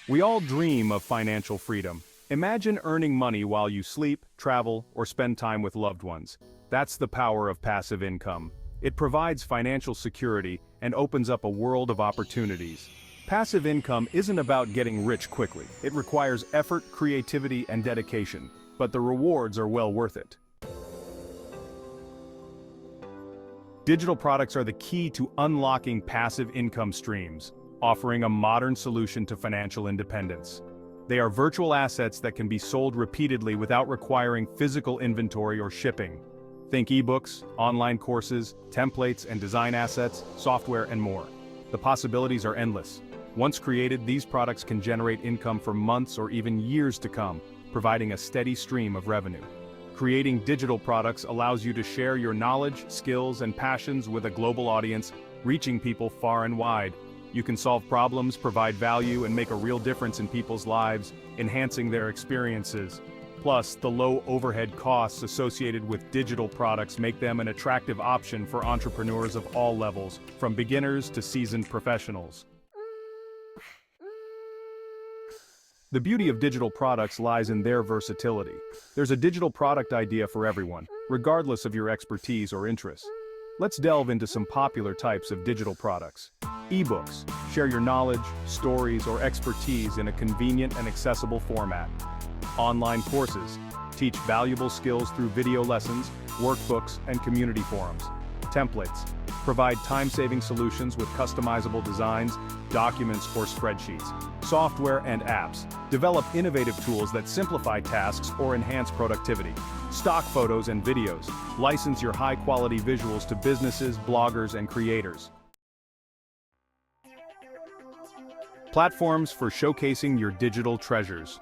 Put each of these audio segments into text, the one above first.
We all dream of financial freedom. Imagine earning money while you sleep, travel, or spend time with loved ones. That's the power of passive income. It provides financial security and opens up a world of opportunities. Passive income isn't about getting rich quickly. It requires effort, creativity, and dedication, but the rewards are well worth it. Digital products are the key to unlocking passive income streams, offering a modern solution to financial independence. They are virtual assets that can be sold repeatedly without requiring physical inventory or shipping. Think ebooks, online courses, templates and design assets, software, and more. The possibilities are endless. Once created, these products can generate income for months or even years to come, providing a steady stream of revenue. Creating digital products allows you to share your knowledge, skills, and passions with a global audience, reaching people far and wide. You can solve problems, provide value, and make a real difference in people's lives, enhancing their experiences. Plus, the low overhead costs associated with digital products make them an attractive option for entrepreneurs of all levels, from beginners to seasoned professionals. The beauty of digital products lies in their versatility. There's a digital product idea for everyone, regardless of your expertise or interests. Let's delve into some popular types of digital products. Ebooks share your knowledge, stories, or expertise in a convenient and accessible format. Online courses teach valuable skills through video lessons, workbooks, and community forums. Templates provide time-saving solutions with customizable designs, documents, or spreadsheets. Software and apps develop innovative tools that simplify tasks or enhance productivity. Stock photos and videos license your high-quality visuals to businesses, bloggers, and creators. Platforms for showcasing your digital treasures.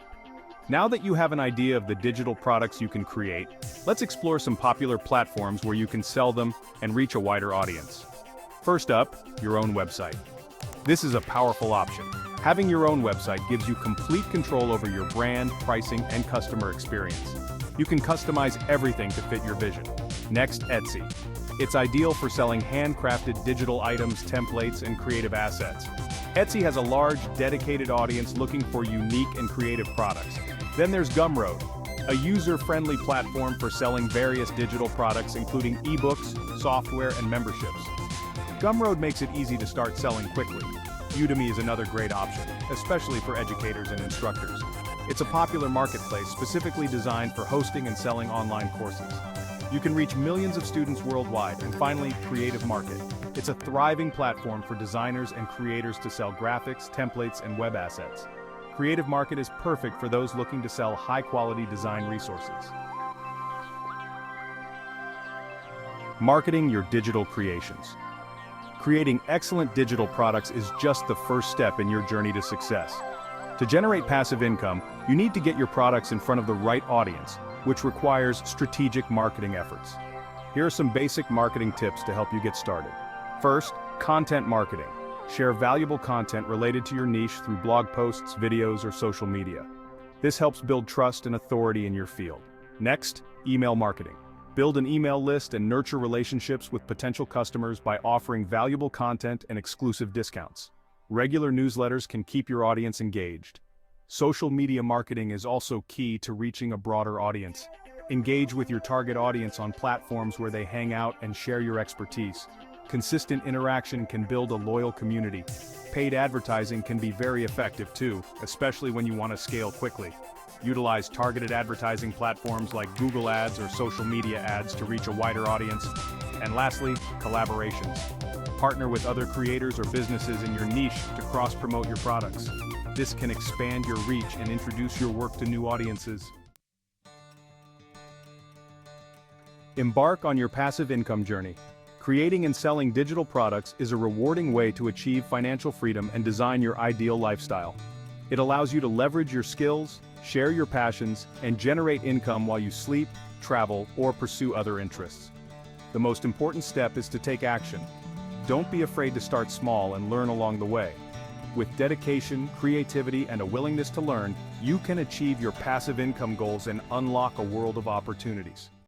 Now that you have an idea of the digital products you can create, let's explore some popular platforms where you can sell them and reach a wider audience. First up, your own website. This is a powerful option. Having your own website gives you complete control over your brand, pricing, and customer experience. You can customize everything to fit your vision. Next, Etsy. It's ideal for selling handcrafted digital items, templates, and creative assets. Etsy has a large, dedicated audience looking for unique and creative products. Then there's Gumroad, a user-friendly platform for selling various digital products including ebooks, software, and memberships. Gumroad makes it easy to start selling quickly. Udemy is another great option, especially for educators and instructors. It's a popular marketplace specifically designed for hosting and selling online courses. You can reach millions of students worldwide. And finally, Creative Market. It's a thriving platform for designers and creators to sell graphics, templates, and web assets. Creative Market is perfect for those looking to sell high-quality design resources. Marketing your digital creations. Creating excellent digital products is just the first step in your journey to success. To generate passive income, you need to get your products in front of the right audience, which requires strategic marketing efforts. Here are some basic marketing tips to help you get started. First, content marketing. Share valuable content related to your niche through blog posts, videos, or social media. This helps build trust and authority in your field. Next, email marketing. Build an email list and nurture relationships with potential customers by offering valuable content and exclusive discounts. Regular newsletters can keep your audience engaged. Social media marketing is also key to reaching a broader audience. Engage with your target audience on platforms where they hang out and share your expertise. Consistent interaction can build a loyal community. Paid advertising can be very effective too, especially when you want to scale quickly. Utilize targeted advertising platforms like Google Ads or social media ads to reach a wider audience. And lastly, collaborations. Partner with other creators or businesses in your niche to cross-promote your products. This can expand your reach and introduce your work to new audiences. Embark on your passive income journey. Creating and selling digital products is a rewarding way to achieve financial freedom and design your ideal lifestyle. It allows you to leverage your skills, share your passions, and generate income while you sleep, travel, or pursue other interests. The most important step is to take action. Don't be afraid to start small and learn along the way. With dedication, creativity, and a willingness to learn, you can achieve your passive income goals and unlock a world of opportunities.